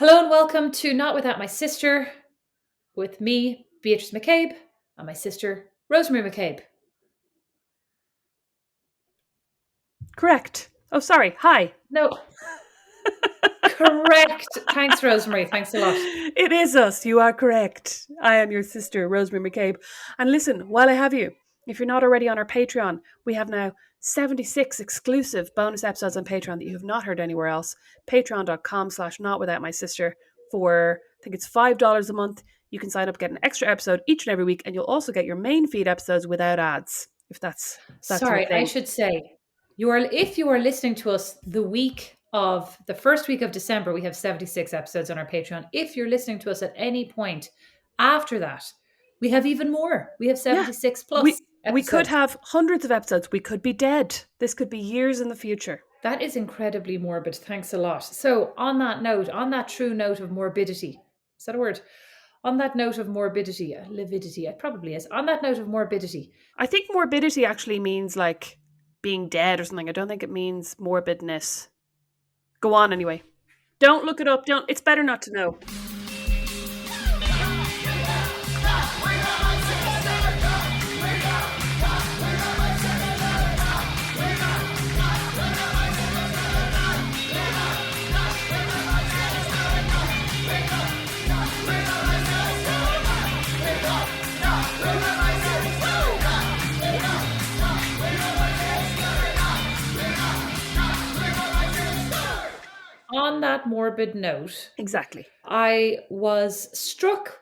Hello and welcome to Not Without My Sister, with me, Beatrice McCabe, and my sister, Rosemary McCabe. Correct. Oh, sorry. Hi. No. Correct. Thanks, Rosemary. Thanks a lot. It is us. You are correct. I am your sister, Rosemary McCabe. And listen, while I have you, if you're not already on our Patreon, we have now 76 exclusive bonus episodes on Patreon that you have not heard anywhere else. Patreon.com/notwithoutmysister for, I think it's $5 a month. You can sign up, get an extra episode each and every week, and you'll also get your main feed episodes without ads, if that's your Sorry, thing. I should say, if you are listening to us the first week of December, we have 76 episodes on our Patreon. If you're listening to us at any point after that, we have even more. We have 76 plus episodes. We could have hundreds of episodes. We could be dead. This could be years in the future. That is incredibly morbid. Thanks a lot. So on that note, on that true note of morbidity, is that a word? On that note of morbidity, lividity, it probably is. On that note of morbidity. I think morbidity actually means like being dead or something. I don't think it means morbidness. Go on anyway. Don't look it up. It's better not to know. On that morbid note, exactly, I was struck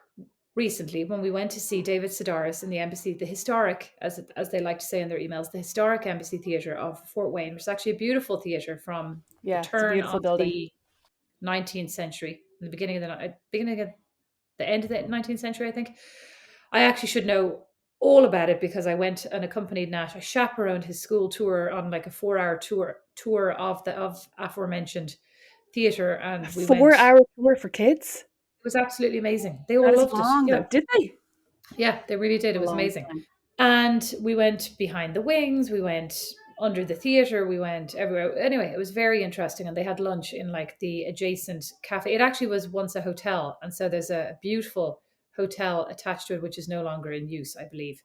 recently when we went to see David Sedaris in the embassy, the historic, as they like to say in their emails, the historic Embassy Theatre of Fort Wayne, which is actually a beautiful theatre from the turn of the 19th century, in the beginning of the end of the 19th century, I think. I actually should know all about it because I went and accompanied Nat. I chaperoned his school tour on like a 4-hour tour of aforementioned theatre, and we 4-hour tour for kids. It was absolutely amazing. They all loved it. Yeah. Did they? Yeah, they really did. It was amazing. And we went behind the wings. We went under the theatre. We went everywhere. Anyway, it was very interesting. And they had lunch in like the adjacent cafe. It actually was once a hotel. And so there's a beautiful hotel attached to it, which is no longer in use, I believe.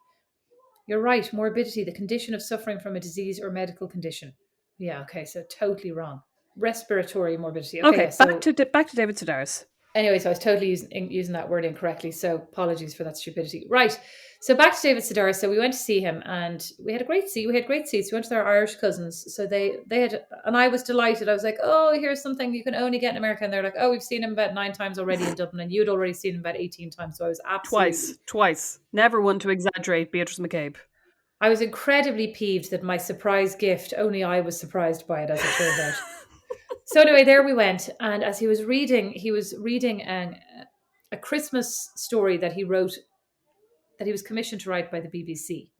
You're right. Morbidity, the condition of suffering from a disease or medical condition. Yeah, okay. So totally wrong. Respiratory morbidity. Okay, back to David Sedaris. Anyway, so I was totally using that word incorrectly. So apologies for that stupidity. Right. So back to David Sedaris. So we went to see him and we had a great seat. We had great seats. We went to their Irish cousins. So they had, and I was delighted. I was like, oh, here's something you can only get in America. And they're like, oh, we've seen him about 9 times already in Dublin. And you'd already seen him about 18 times. So I was absolutely... Twice. Never one to exaggerate, Beatrice McCabe. I was incredibly peeved that my surprise gift, only I was surprised by it, as it turned out. So anyway, there we went. And as he was reading a Christmas story that he wrote, that he was commissioned to write by the BBC.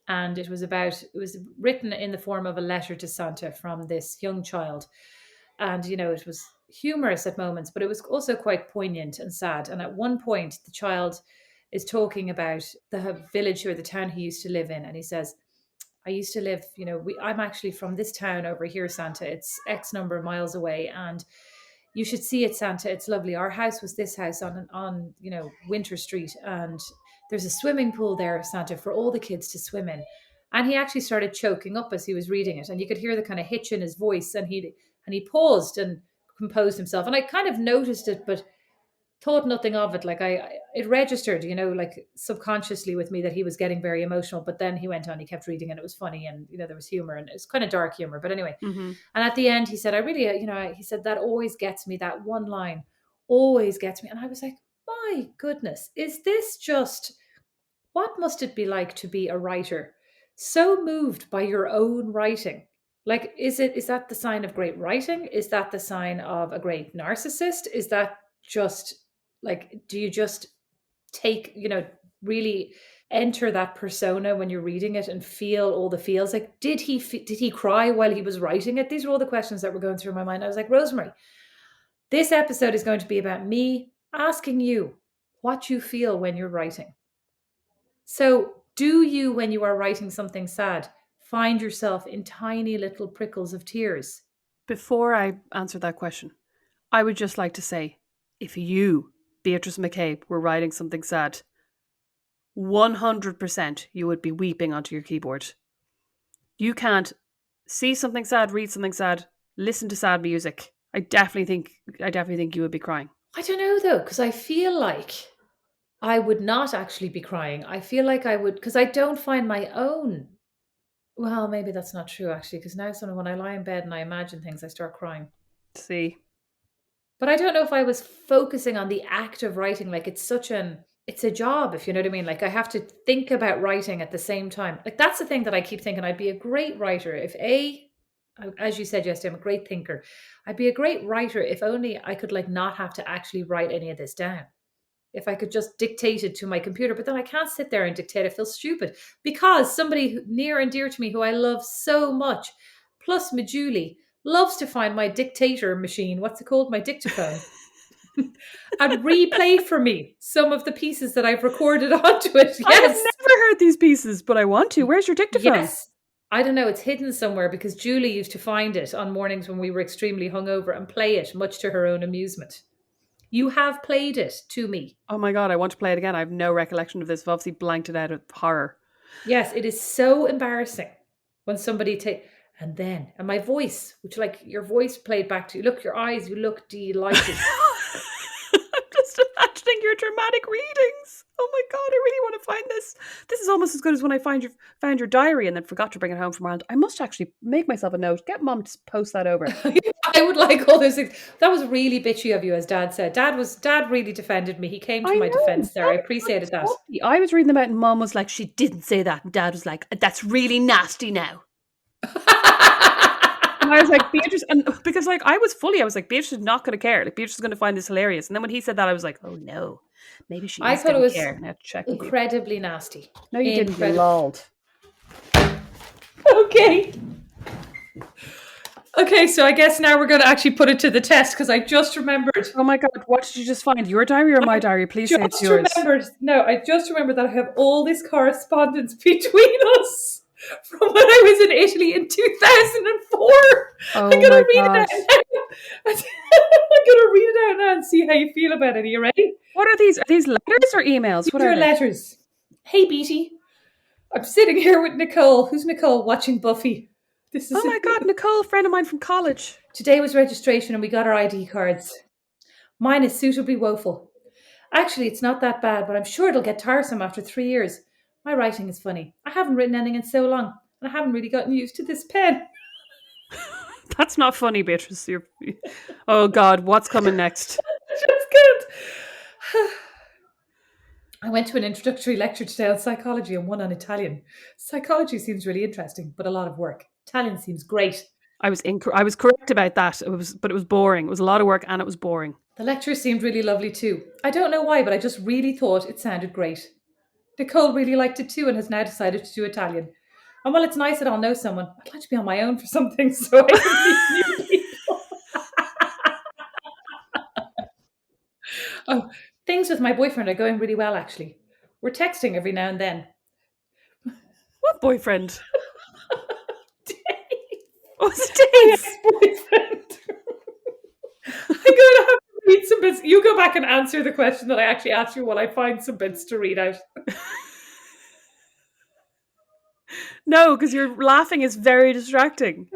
And it was written in the form of a letter to Santa from this young child. And, it was humorous at moments, but it was also quite poignant and sad. And at one point, the child is talking about the village or the town he used to live in. And he says, I used to live, I'm actually from this town over here, Santa. It's X number of miles away. And you should see it, Santa. It's lovely. Our house was this house on Winter Street. And there's a swimming pool there, Santa, for all the kids to swim in. And he actually started choking up as he was reading it. And you could hear the kind of hitch in his voice. And he paused and composed himself. And I kind of noticed it, but thought nothing of it. Like it registered, like subconsciously with me that he was getting very emotional. But then he went on, he kept reading and it was funny and, there was humor and it's kind of dark humor. But anyway, And at the end he said, I really, he said, that always gets me. That one line always gets me. And I was like, my goodness, is this just, what must it be like to be a writer? So moved by your own writing. Like, is that the sign of great writing? Is that the sign of a great narcissist? Is that just like, do you just take, really enter that persona when you're reading it and feel all the feels? Like, did he cry while he was writing it? These are all the questions that were going through my mind. I was like, Rosemary, this episode is going to be about me asking you what you feel when you're writing. So do you, when you are writing something sad, find yourself in tiny little prickles of tears? Before I answer that question, I would just like to say, if you, Beatrice McCabe, were writing something sad, 100% you would be weeping onto your keyboard. You can't see something sad, read something sad, listen to sad music. I definitely think you would be crying. I don't know though, because I feel like I would not actually be crying. I feel like I would, because I don't find my own. Well, maybe that's not true actually, because now suddenly when I lie in bed and I imagine things, I start crying. See, But I don't know if I was focusing on the act of writing. Like it's a job, if you know what I mean. Like I have to think about writing at the same time. Like that's the thing that I keep thinking. I'd be a great writer if as you said yesterday, I'm a great thinker. I'd be a great writer if only I could like not have to actually write any of this down. If I could just dictate it to my computer, but then I can't sit there and dictate. I feel stupid because somebody near and dear to me who I love so much, plus my Julie, loves to find my dictator machine. What's it called? My dictaphone. And replay for me some of the pieces that I've recorded onto it. I have Yes. never heard these pieces, but I want to. Where's your dictaphone? Yes. I don't know. It's hidden somewhere because Julie used to find it on mornings when we were extremely hungover and play it, much to her own amusement. You have played it to me. Oh my God, I want to play it again. I have no recollection of this. I've obviously blanked it out of horror. Yes, it is so embarrassing when somebody and my voice, which like your voice played back to you. Look, your eyes, you look delighted. I'm just imagining your dramatic readings. Oh my God, I really want to find this. This is almost as good as when I found your diary and then forgot to bring it home from Ireland. I must actually make myself a note. Get Mum to post that over. I would like all those things. That was really bitchy of you, as Dad said. Dad really defended me. He came to I my know. defense there. I Dad appreciated that. was salty. I was reading them out and Mum was like, she didn't say that. And Dad was like, that's really nasty now. And I was like, Beatrice, and because like I was like, Beatrice is not going to care. Like Beatrice is going to find this hilarious. And then when he said that, I was like, oh no, maybe she I is thought it going was to care. Now check with you. incredibly nasty. No, you didn't. You Incredible. lolled. Okay. Okay, so I guess now we're going to actually put it to the test because I just remembered. Oh my God, what did you just find? Your diary or my diary? Please say it's yours. I just remembered that I have all this correspondence between us from when I was in Italy in 2004. Oh I'm going my to read God. it out now. I'm going to read it out now and see how you feel about it. Are you ready? What are these? Are these letters or emails? What These are are they? letters. Hey, Beatie. I'm sitting here with Nicole. Who's Nicole? Watching Buffy. This is Oh my God, Nicole, a friend of mine from college. Today was registration and we got our ID cards. Mine is suitably woeful. Actually, it's not that bad, but I'm sure it'll get tiresome after 3 years. My writing is funny. I haven't written anything in so long, and I haven't really gotten used to this pen. That's not funny, Beatrice. Oh God, what's coming next? Just good. I went to an introductory lecture today on psychology and one on Italian. Psychology seems really interesting, but a lot of work. Italian seems great. I was correct about that. But it was boring. It was a lot of work and it was boring. The lecture seemed really lovely too. I don't know why, but I just really thought it sounded great. Nicole really liked it too and has now decided to do Italian. And while it's nice that I'll know someone, I'd like to be on my own for something so I can meet new people. Oh, things with my boyfriend are going really well, actually. We're texting every now and then. What boyfriend? Dave. Oh, it's Dave. Boyfriend. I'm going to have to read some bits. You go back and answer the question that I actually asked you while I find some bits to read out. No, because your laughing is very distracting.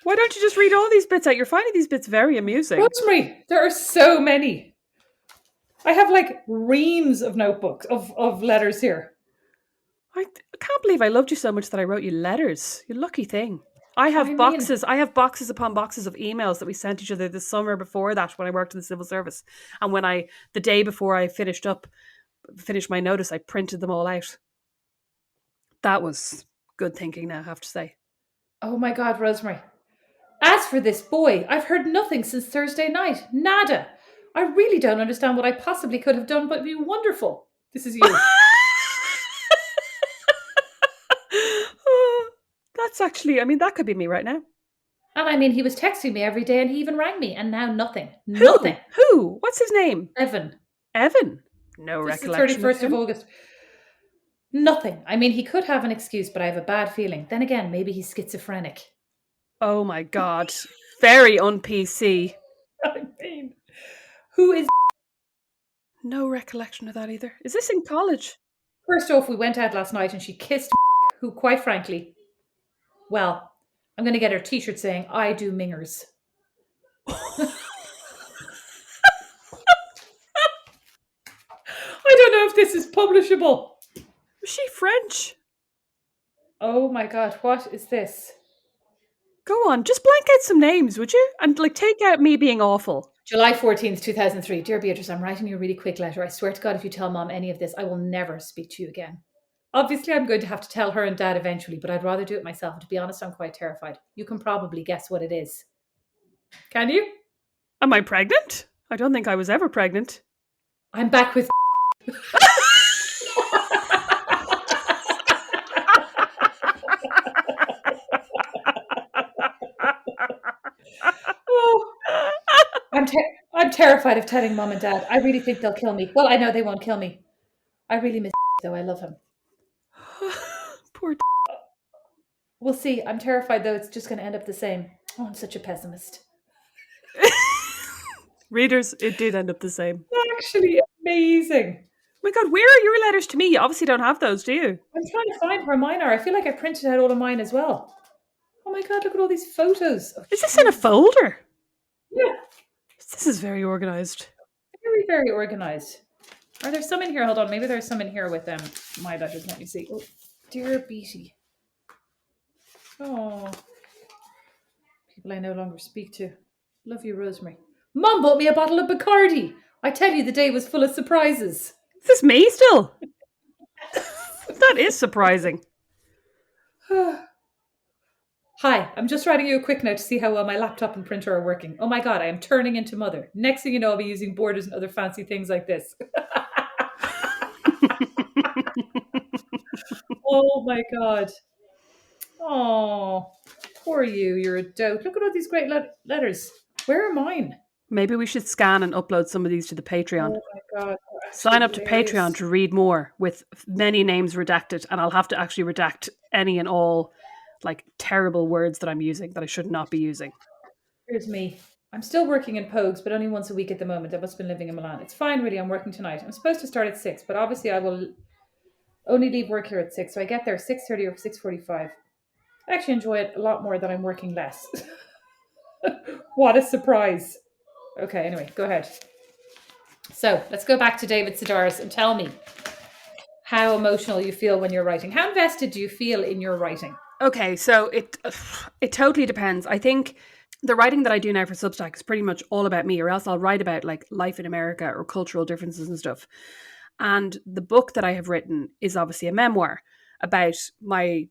Why don't you just read all these bits out? You're finding these bits very amusing. Rosemary, there are so many. I have like reams of notebooks, of letters here. I can't believe I loved you so much that I wrote you letters. You lucky thing. I have boxes upon boxes of emails that we sent each other the summer before that when I worked in the civil service. And when the day before I finished my notice, I printed them all out. That was good thinking now, I have to say. Oh my God, Rosemary. As for this boy, I've heard nothing since Thursday night. Nada. I really don't understand what I possibly could have done but be wonderful. This is you. That's actually, that could be me right now. And I mean, he was texting me every day and he even rang me and now nothing. Who? Nothing. Who? What's his name? Evan. No This is recollection. 31st of August. Nothing. I mean, he could have an excuse, but I have a bad feeling. Then again, maybe he's schizophrenic. Oh my God. Very un-PC. I mean, Who is... No recollection of that either. Is this in college? First off, we went out last night and she kissed who, quite frankly, well, I'm going to get her t-shirt saying, I do mingers. I don't know if this is publishable. Was she French? Oh my God, what is this? Go on, just blank out some names, would you? And like take out me being awful. July 14th, 2003. Dear Beatrice, I'm writing you a really quick letter. I swear to God, if you tell Mom any of this, I will never speak to you again. Obviously, I'm going to have to tell her and Dad eventually, but I'd rather do it myself. And to be honest, I'm quite terrified. You can probably guess what it is. Can you? Am I pregnant? I don't think I was ever pregnant. I'm back with... Oh, I'm terrified of telling Mom and Dad. I really think they'll kill me. Well, I know they won't kill me. I really miss though. I love him. Poor We'll see. I'm terrified though. It's just going to end up the same. Oh, I'm such a pessimist. Readers, it did end up the same. Actually, amazing. Oh my God, where are your letters to me? You obviously don't have those, do you? I'm trying to find where mine are. I feel like I printed out all of mine as well. Oh my God, look at all these photos. Oh, Is this in a folder? yeah. This is very organised. Very, very organised. Are there some in here? Hold on. Maybe there's some in here with my letters. Let me see. Oh, dear Beatty. Oh. People I no longer speak to. Love you, Rosemary. Mum bought me a bottle of Bacardi. I tell you, the day was full of surprises. Is this me still? That is surprising. Hi, I'm just writing you a quick note to see how well my laptop and printer are working. Oh my God, I am turning into mother. Next thing you know, I'll be using borders and other fancy things like this. Oh my God. Oh, poor you. You're a dote. Look at all these great letters. Where are mine? Maybe we should scan and upload some of these to the Patreon. Oh my God. Sign up to Patreon to read more with many names redacted, and I'll have to actually redact any and all like terrible words that I'm using that I should not be using. Here's me. I'm still working in Pogues, but only once a week at the moment. I must have been living in Milan. It's fine, really. I'm working tonight. I'm supposed to start at 6, but obviously I will only leave work here at 6, so I get there 6:30 or 6:45. I actually enjoy it a lot more than I'm working less. What a surprise. Okay, anyway, go ahead. So let's go back to David Sedaris and tell me how emotional you feel when you're writing. How invested do you feel in your writing? Okay, so it totally depends. I think the writing that I do now for Substack is pretty much all about me, or else I'll write about like life in America or cultural differences and stuff. And the book that I have written is obviously a memoir about my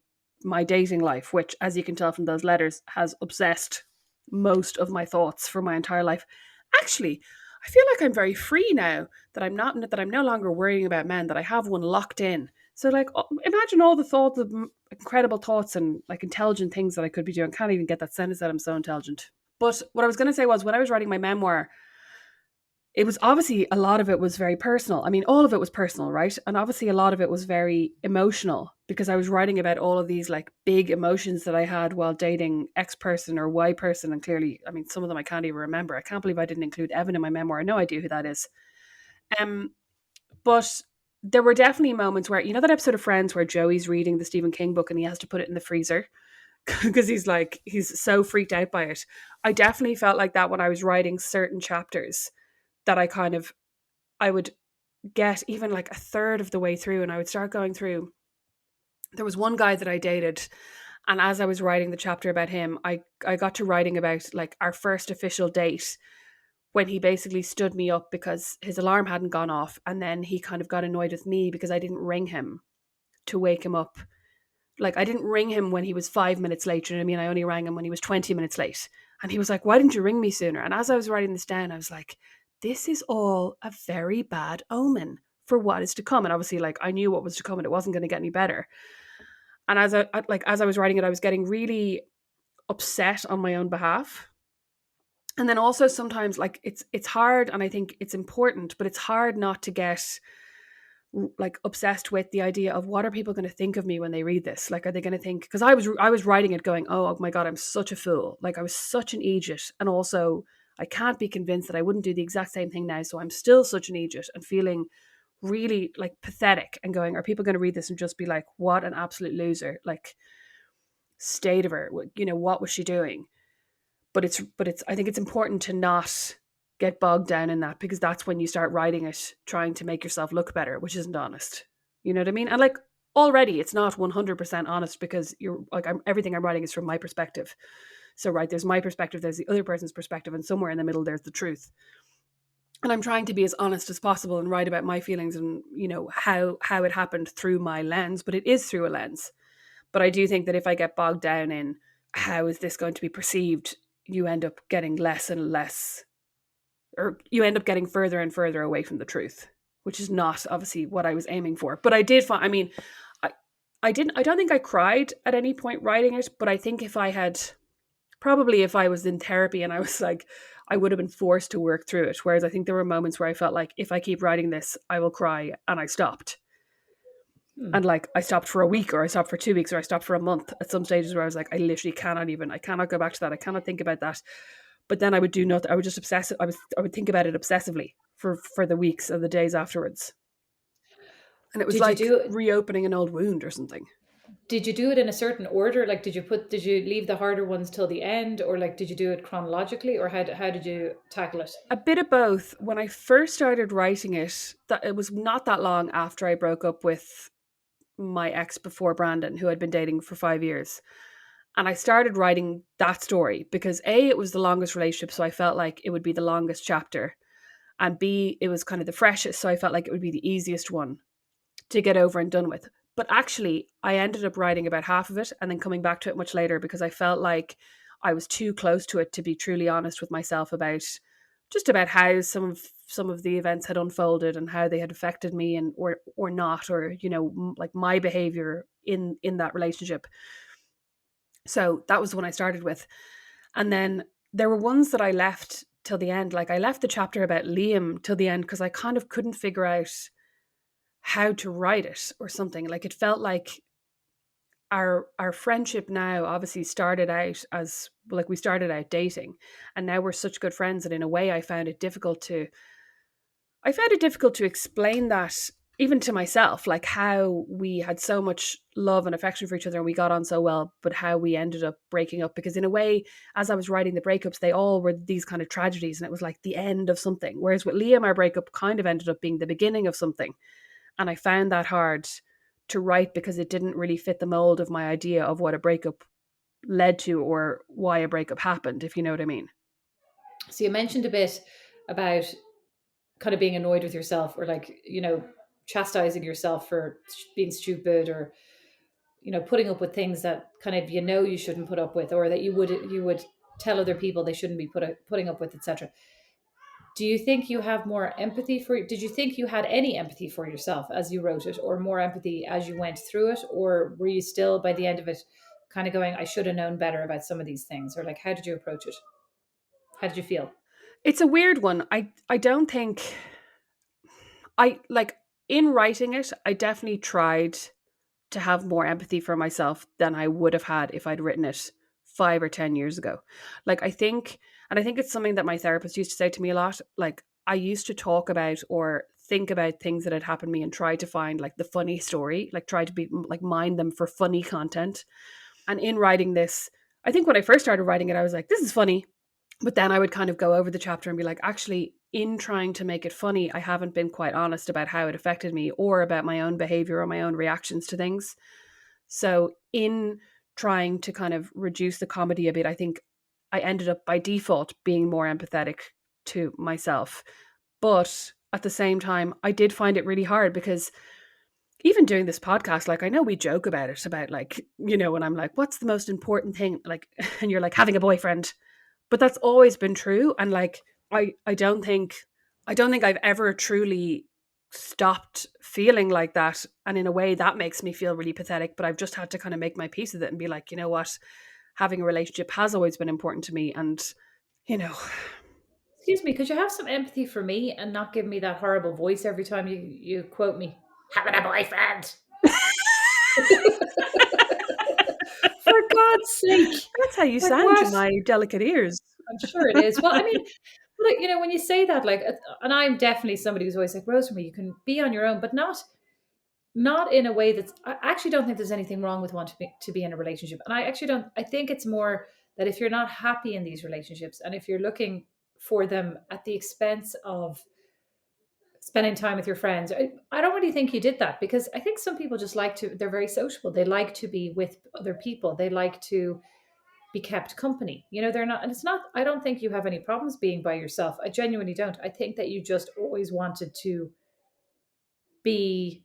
dating life, which, as you can tell from those letters, has obsessed most of my thoughts for my entire life. Actually, I feel like I'm very free now that I'm no longer worrying about men, that I have one locked in. So like, imagine all the thoughts of incredible thoughts and like intelligent things that I could be doing. Can't even get that sentence out. I'm so intelligent. But what I was going to say was, when I was writing my memoir, it was obviously, a lot of it was very personal. I mean, all of it was personal, right? And obviously a lot of it was very emotional, because I was writing about all of these like big emotions that I had while dating X person or Y person. And clearly, I mean, some of them I can't even remember. I can't believe I didn't include Evan in my memoir. No idea who that is. But there were definitely moments where, you know, that episode of Friends where Joey's reading the Stephen King book and he has to put it in the freezer because he's so freaked out by it. I definitely felt like that when I was writing certain chapters, that I would get even like a third of the way through and I would start going through. There was one guy that I dated, and as I was writing the chapter about him, I got to writing about like our first official date, when he basically stood me up because his alarm hadn't gone off, and then he kind of got annoyed with me because I didn't ring him to wake him up. Like, I didn't ring him when he was 5 minutes late, you know what I mean? I only rang him when he was 20 minutes late. And he was like, why didn't you ring me sooner? And as I was writing this down, I was like, this is all a very bad omen for what is to come. And obviously, like, I knew what was to come and it wasn't going to get any better. And as I was writing it, I was getting really upset on my own behalf. And then also sometimes, like, it's hard, and I think it's important, but it's hard not to get like obsessed with the idea of, what are people going to think of me when they read this? Like, are they going to think, because I was writing it going, oh my God, I'm such a fool. Like, I was such an idiot. And also I can't be convinced that I wouldn't do the exact same thing now. So I'm still such an idiot, and feeling really like pathetic and going, are people going to read this and just be like, what an absolute loser, like state of her, what was she doing? But I think it's important to not get bogged down in that, because that's when you start writing it trying to make yourself look better, which isn't honest. You know what I mean? And like, already it's not 100% honest, because you're like, everything I'm writing is from my perspective. So right, there's my perspective, there's the other person's perspective, and somewhere in the middle there's the truth. And I'm trying to be as honest as possible and write about my feelings and, how it happened through my lens, but it is through a lens. But I do think that if I get bogged down in how is this going to be perceived, you end up getting less and less, or you end up getting further and further away from the truth, which is not obviously what I was aiming for. But I did find, I don't think I cried at any point writing it, but I think if I was in therapy and I was like, I would have been forced to work through it. Whereas I think there were moments where I felt like, if I keep writing this, I will cry, and I stopped. And like, I stopped for a week, or I stopped for 2 weeks, or I stopped for a month at some stages where I was like, I literally I cannot go back to that. I cannot think about that. But then I would do nothing. I would just I would think about it obsessively for the weeks and the days afterwards. And it was like reopening an old wound or something. Did you do it in a certain order? Like, did you leave the harder ones till the end, or like, did you do it chronologically, or how did you tackle it? A bit of both. When I first started writing it, that it was not that long after I broke up with my ex before Brandon, who I'd been dating for 5 years. And I started writing that story because A, it was the longest relationship, so I felt like it would be the longest chapter. And B, it was kind of the freshest, so I felt like it would be the easiest one to get over and done with. But actually, I ended up writing about half of it and then coming back to it much later, because I felt like I was too close to it to be truly honest with myself about how some of the events had unfolded and how they had affected me, and or not, or like my behavior in that relationship. So that was the one I started with. And then there were ones that I left till the end. Like, I left the chapter about Liam till the end because I kind of couldn't figure out how to write it or something. Like, it felt like our friendship now obviously started out as, like, we started out dating, and now we're such good friends that in a way I found it difficult to explain that even to myself, like how we had so much love and affection for each other and we got on so well, but how we ended up breaking up. Because in a way, as I was writing the breakups, they all were these kind of tragedies, and it was like the end of something. Whereas with Liam, our breakup kind of ended up being the beginning of something. And I found that hard to write because it didn't really fit the mold of my idea of what a breakup led to or why a breakup happened, if you know what I mean. So you mentioned a bit about kind of being annoyed with yourself, or like, chastising yourself for being stupid, or putting up with things that kind of you shouldn't put up with, or that you would tell other people they shouldn't be putting up with, etc. Do you think you have more empathy did you think you had any empathy for yourself as you wrote it, or more empathy as you went through it, or were you still by the end of it kind of going, I should have known better about some of these things? Or like, how did you approach it? How did you feel? It's a weird one. I don't think in writing it, I definitely tried to have more empathy for myself than I would have had if I'd written it 5 or 10 years ago. Like, I think it's something that my therapist used to say to me a lot. Like, I used to talk about or think about things that had happened to me and try to find like the funny story, like try to be like mine them for funny content. And in writing this, I think when I first started writing it, I was like, this is funny. But then I would kind of go over the chapter and be like, actually, in trying to make it funny, I haven't been quite honest about how it affected me or about my own behavior or my own reactions to things. So in trying to kind of reduce the comedy a bit, I think I ended up by default being more empathetic to myself. But at the same time, I did find it really hard because even doing this podcast, like, I know we joke about it, about like, when I'm like, what's the most important thing? Like, and you're like, having a boyfriend. But that's always been true. And like, I don't think I've ever truly stopped feeling like that. And in a way that makes me feel really pathetic, but I've just had to kind of make my peace with it and be like, you know what? Having a relationship has always been important to me. And, Excuse me, could you have some empathy for me and not give me that horrible voice every time you quote me? Having a boyfriend. For God's sake. That's how you Like, sound to what? my delicate ears. I'm sure it is. Well, I mean, like, when you say that, like, and I'm definitely somebody who's always like, Rosemary, you can be on your own, but not in a way that's, I actually don't think there's anything wrong with wanting to be in a relationship. And I actually don't, I think it's more that if you're not happy in these relationships and if you're looking for them at the expense of spending time with your friends, I don't really think you did that, because I think some people just they're very sociable. They like to be with other people. They like to be kept company. They're not, and it's not, I don't think you have any problems being by yourself. I genuinely don't. I think that you just always wanted to be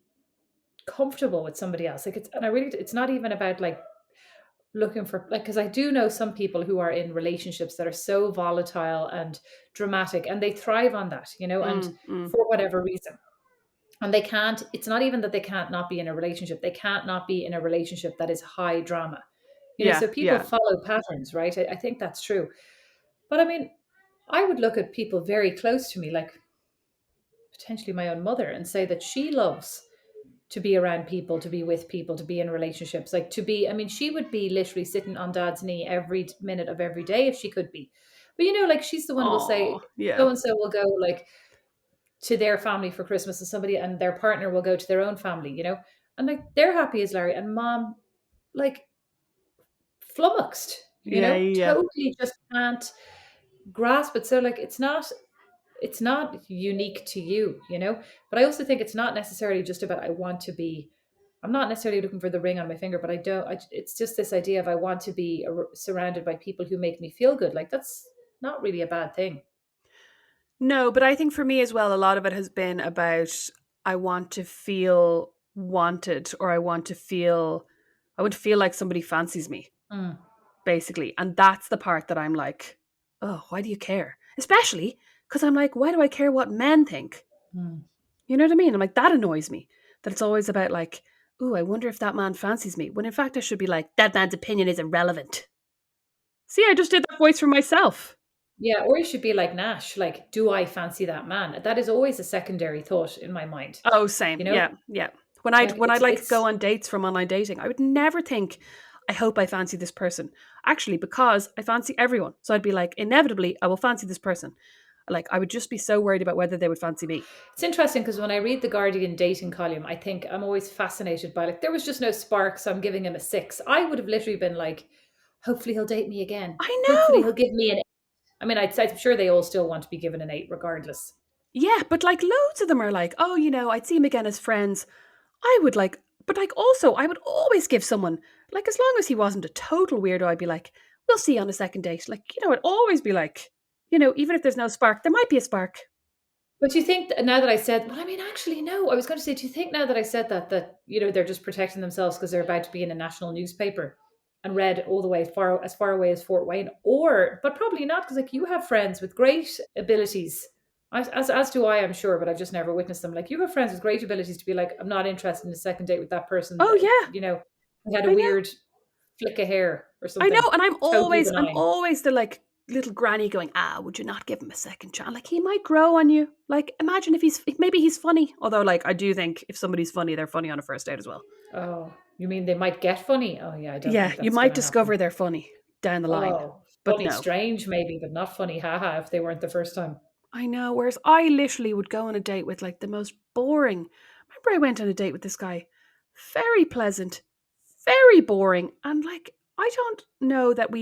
comfortable with somebody else. Like, it's not even about like looking for, like, because I do know some people who are in relationships that are so volatile and dramatic, and they thrive on that, and for whatever reason. And they can't, it's not even that they can't not be in a relationship. They can't not be in a relationship that is high drama. Yeah, So people yeah. follow patterns, right? I think that's true. But I mean, I would look at people very close to me, like potentially my own mother, and say that she loves to be around people, to be with people, to be in relationships, like to be, I mean, she would be literally sitting on dad's knee every minute of every day if she could be. But like, she's the one who will say, Oh, yeah. so and so will go like to their family for Christmas, and somebody and their partner will go to their own family, and like they're happy as Larry, and mom, like, flummoxed, Yeah, yeah. totally just can't grasp it. So like, it's not unique to you, but I also think it's not necessarily just about, I'm not necessarily looking for the ring on my finger, but it's just this idea of, I want to be surrounded by people who make me feel good. Like, that's not really a bad thing. No, but I think for me as well, a lot of it has been about I want to feel wanted, or I want to feel like somebody fancies me, Mm, basically. And that's the part that I'm like, oh, why do you care? Especially because I'm like, why do I care what men think? mm. You know what I mean? I'm like, that annoys me. That it's always about like, ooh, I wonder if that man fancies me. When in fact I should be like, that man's opinion is irrelevant. See, I just did that voice for myself. Yeah, or you should be like Nash, like, do I fancy that man? That is always a secondary thought in my mind. Oh, same. You know, Yeah, yeah. When I'd like when I'd like go it's on dates from online dating, I would never think, I hope I fancy this person. Actually, because I fancy everyone. So I'd be like, inevitably, I will fancy this person. Like, I would just be so worried about whether they would fancy me. it's interesting, because when I read the Guardian dating column, I think I'm always fascinated by, like, there was just no spark, so I'm giving him a 6. I would have literally been like, hopefully he'll date me again. I Hopefully know. he'll give me an 8. I mean, I'm sure they all still want to be given an 8 regardless. Yeah, but like loads of them are like, oh, I'd see him again as friends. I would like, but like also, I would always give someone, like, as long as he wasn't a total weirdo, I'd be like, we'll see on a second date. Like, I'd always be like, even if there's no spark, there might be a spark. But do you think now that I said, well, I mean, actually, no, I was going to say, do you think now that I said that, they're just protecting themselves because they're about to be in a national newspaper and read all the way as far away as Fort Wayne? But probably not, because like, you have friends with great abilities, as do I, I'm sure, but I've just never witnessed them. Like, you have friends with great abilities to be like, I'm not interested in a second date with that person. Oh yeah, Who had a I know. weird flick of hair or I know, something, and I'm totally always, I'm benign. always the like little granny going, would you not give him a second chance? Like, he might grow on you. Like, imagine if maybe he's funny. Although, like, I do think if somebody's funny, they're funny on a first date as well. Oh, you mean they might get funny? Oh yeah, I don't Yeah, think you that's might going to happen. discover they're funny down the line, Oh, but funny, no. strange, maybe, but not funny. Haha, if they weren't the first time. I know. Whereas I literally would go on a date with like the most boring. Remember, I went on a date with this guy, very pleasant, very boring, and like I don't know that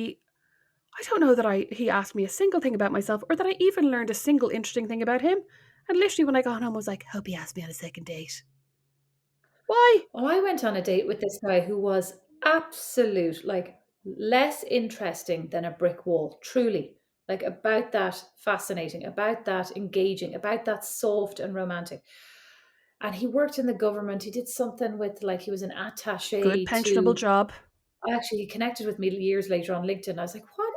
he asked me a single thing about myself, or that I even learned a single interesting thing about him. And literally, when I got home, I was like, hope he asked me on a second date. Why? Well, I went on a date with this guy who was absolute, like, less interesting than a brick wall, truly. Like, about that fascinating, about that engaging, about that soft and romantic. And he worked in the government. He did something with, like, he was an Good attaché pensionable to, job. actually, he connected with me years later on LinkedIn. I was like, what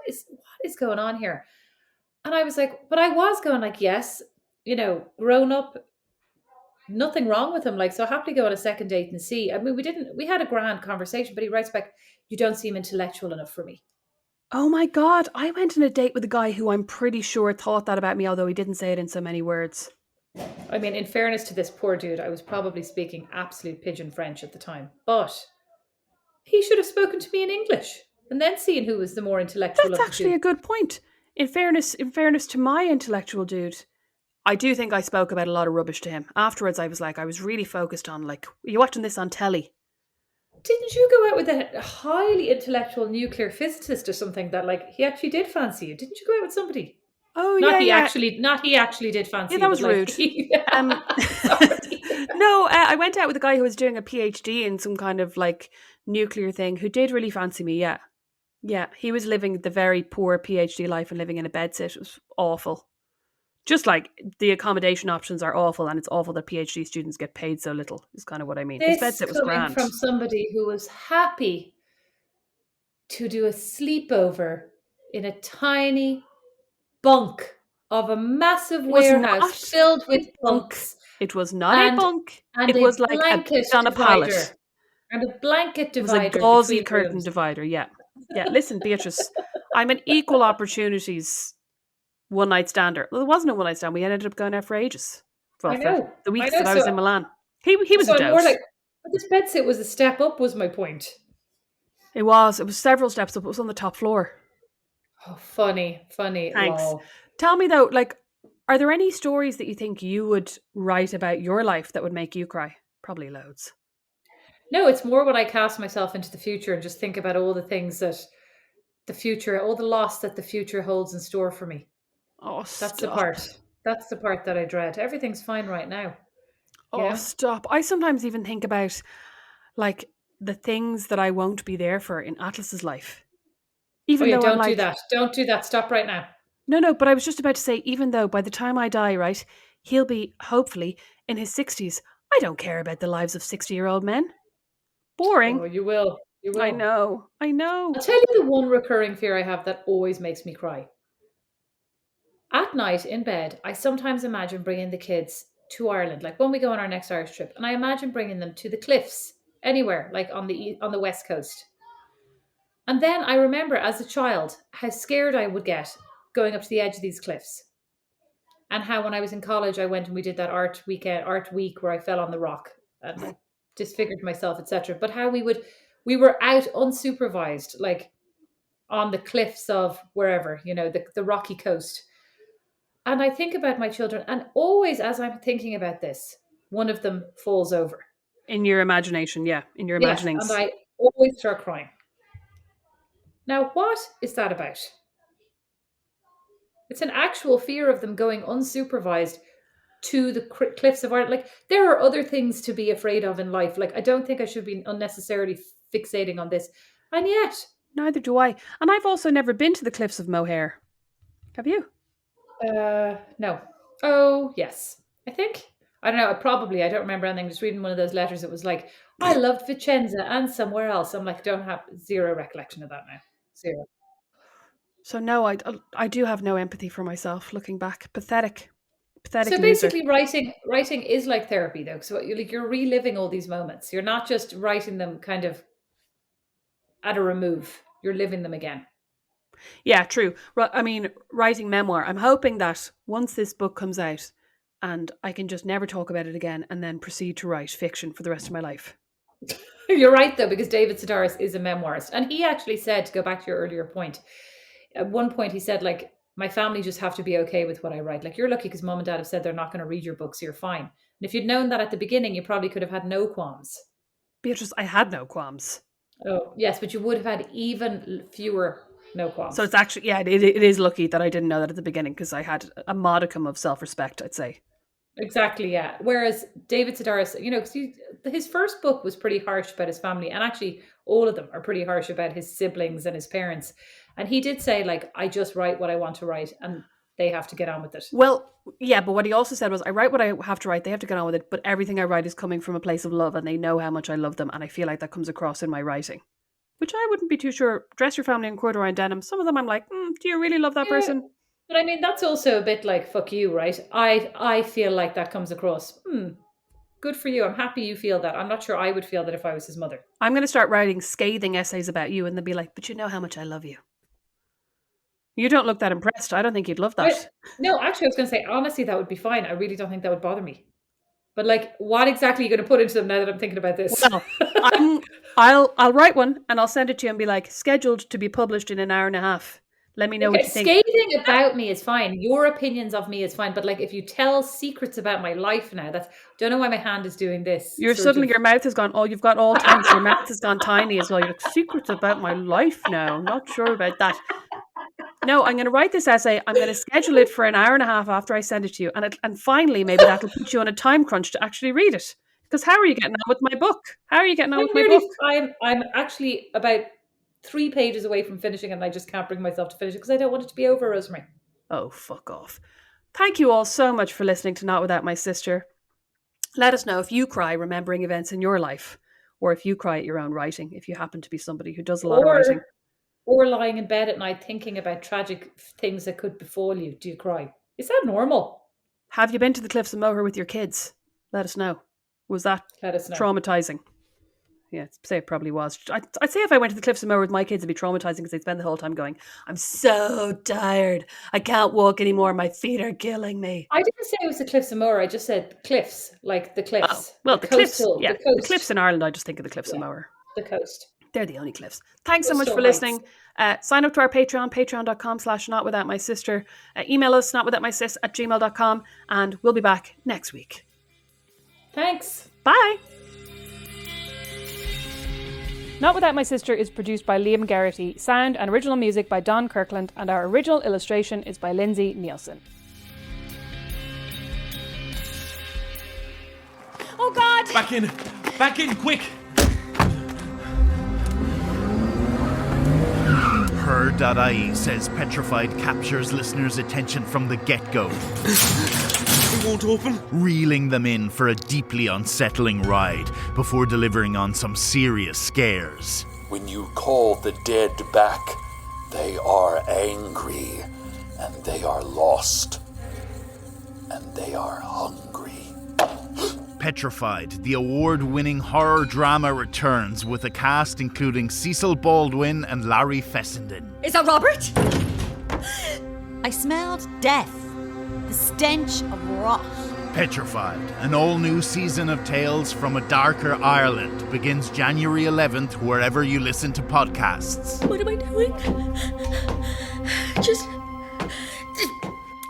is going on here? And I was like, but I was going like, yes, grown up, nothing wrong with him. Like, so happily go on a second date and see. I mean, we had a grand conversation, but he writes back, you don't seem intellectual enough for me. Oh my god! I went on a date with a guy who I'm pretty sure thought that about me, although he didn't say it in so many words. I mean, in fairness to this poor dude, I was probably speaking absolute pigeon French at the time, but he should have spoken to me in English. and then seeing who was the more intellectual That's of the actually two. a good point. In fairness to my intellectual dude, I do think I spoke about a lot of rubbish to him. Afterwards, I was like, I was really focused on like, are you watching this on telly? Didn't you go out with a highly intellectual nuclear physicist or something that like he actually did fancy you? Didn't you go out with somebody? Oh Not yeah, he yeah, actually, not he actually did yeah. fancy you, That but was like, rude. Um, sorry. no, I went out with a guy who was doing a PhD in some kind of like nuclear thing who did really fancy me. Yeah, yeah. He was living the very poor PhD life and living in a bedsit. It was awful. Just like the accommodation options are awful, and it's awful that PhD students get paid so little. Is kind of what I mean. His This bedsit was coming grand. from somebody who was happy to do a sleepover in a tiny bunk of a massive It was warehouse not filled a with bunk. bunks It was not a and bunk. and It a was like a bed blanket on a pallet. divider and a blanket It was a divider gauzy between curtain rooms. divider. Yeah. Yeah. Listen, Beatrice, I'm an equal opportunities one night stander. Well, it wasn't a one night stand. We ended up going out for ages. Well, I for know, the I weeks know. that I was in Milan. He was a So I'm more dote. like, but this bedsit was a step up. Was my point. It was. It was several steps up. It was on the top floor. Oh, funny, funny, Thanks. lol. Tell me though, like, are there any stories that you think you would write about your life that would make you cry? Probably loads. No, it's more when I cast myself into the future and just think about all the things that the future, all the loss that the future holds in store for me. Oh, That's the stop. part. That's the part that I dread. Everything's fine right now, you Oh, know? stop. I sometimes even think about like the things that I won't be there for in Atlas's life. Oh Even yeah, though I'm don't do like, that. Don't do that. Stop right now. no, no, but I was just about to say, even though by the time I die, right, he'll be hopefully in his 60s. I don't care about the lives of 60-year-old men. Oh, Boring. you will. You I will. know. I I'll know. tell you the one recurring fear I have that always makes me cry. At night in bed, I sometimes imagine bringing the kids to Ireland, like when we go on our next Irish trip, and I imagine bringing them to the cliffs, anywhere, like on the west coast. And then I remember as a child how scared I would get going up to the edge of these cliffs, and how when I was in college, I went and we did that art week where I fell on the rock and like disfigured myself, etc. But how we were out unsupervised, like on the cliffs of wherever, the rocky coast. And I think about my children, and always as I'm thinking about this, one of them falls over. In your imagination, yeah. In your Yeah, and imaginings. I always start crying. Now, what is that about? It's an actual fear of them going unsupervised to the cliffs of Ireland. Like, there are other things to be afraid of in life. Like, I don't think I should be unnecessarily fixating on this. And yet, Neither do I. And I've also never been to the cliffs of Moher. Have you? no. Oh, yes. I think. I don't know. I don't remember anything. Just reading one of those letters, it was like, I loved Vicenza and somewhere else. I'm like, don't have zero recollection of that now. Zero. So no, I do have no empathy for myself looking back. Pathetic. Pathetic So loser. basically, writing is like therapy, though. So you're reliving all these moments. You're not just writing them kind of at a remove. You're living them again. Yeah, true. I mean, writing memoir. I'm hoping that once this book comes out and I can just never talk about it again and then proceed to write fiction for the rest of my life. You're right, though, because David Sedaris is a memoirist, and he actually said, to go back to your earlier point, at one point he said, like, my family just have to be okay with what I write. Like, you're lucky because mom and dad have said they're not going to read your books. So you're fine. And if you'd known that at the beginning, you probably could have had no qualms. Beatrice, I had no qualms. Oh, yes, but you would have had even fewer no So qualms. it's actually, yeah, it is lucky that I didn't know that at the beginning because I had a modicum of self-respect, I'd say. Exactly, yeah. Whereas David Sedaris, 'cause his first book was pretty harsh about his family, and actually all of them are pretty harsh about his siblings and his parents. And he did say, like, I just write what I want to write, and they have to get on with it. Well, yeah, but what he also said was, I write what I have to write, they have to get on with it, but everything I write is coming from a place of love and they know how much I love them, and I feel like that comes across in my writing. Which I wouldn't be too sure. Dress your family in corduroy and denim. Some of them I'm like, do you really love that Yeah, person? but I mean that's also a bit like fuck you, right? I feel like that comes across. Good for you. I'm happy you feel that. I'm not sure I would feel that if I was his mother. I'm going to start writing scathing essays about you and they'll be like, but you know how much I love you. You don't look that impressed. I don't think you'd love that. No, actually, I was going to say honestly, that would be fine. I really don't think that would bother me. But like, what exactly are you going to put into them now that I'm thinking about this? Well, I'm I'll write one and I'll send it to you and be like, scheduled to be published in an hour and a half. Let me know what you think. Scathing about me is fine. Your opinions of me is fine. But like, if you tell secrets about my life now, don't know why my hand is doing this. Your mouth has gone, you've got all tense. Your mouth has gone tiny as well. You're like, secrets about my life now. Not sure about that. No, I'm going to write this essay. I'm going to schedule it for an hour and a half after I send it to you. And finally, maybe that'll put you on a time crunch to actually read it. Because how are you getting on with my book? I'm actually about 3 pages away from finishing it, and I just can't bring myself to finish it because I don't want it to be over, Rosemary. Oh, fuck off. Thank you all so much for listening to Not Without My Sister. Let us know if you cry remembering events in your life, or if you cry at your own writing, if you happen to be somebody who does a lot of writing. Or lying in bed at night thinking about tragic things that could befall you. Do you cry? Is that normal? Have you been to the Cliffs of Moher with your kids? Let us know. Was that traumatizing? Yeah, I'd say it probably was. I'd say if I went to the Cliffs of Moher with my kids, it'd be traumatizing because they'd spend the whole time going, I'm so tired. I can't walk anymore. My feet are killing me. I didn't say it was the Cliffs of Moher. I just said cliffs, like the cliffs. Oh, well, the cliffs. Yeah, the cliffs in Ireland, I just think of the Cliffs of Moher. The coast. They're the only cliffs. Thanks so much for listening. Sign up to our Patreon, patreon.com/notwithoutmysister. Email us, notwithoutmysis@gmail.com, and we'll be back next week. Thanks. Bye. Not Without My Sister is produced by Liam Garrity, sound and original music by Don Kirkland, and our original illustration is by Lindsay Nielsen. Oh God! Back in, quick! Her.ie says Petrified captures listeners' attention from the get-go. It won't open. Reeling them in for a deeply unsettling ride before delivering on some serious scares. When you call the dead back, they are angry, and they are lost, and they are hungry. Petrified, the award-winning horror drama returns with a cast including Cecil Baldwin and Larry Fessenden. Is that Robert? I smelled death. The stench of rot. Petrified, an all-new season of tales from a darker Ireland, begins January 11th wherever you listen to podcasts. What am I doing? Just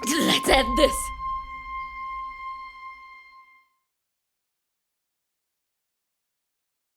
let's end this.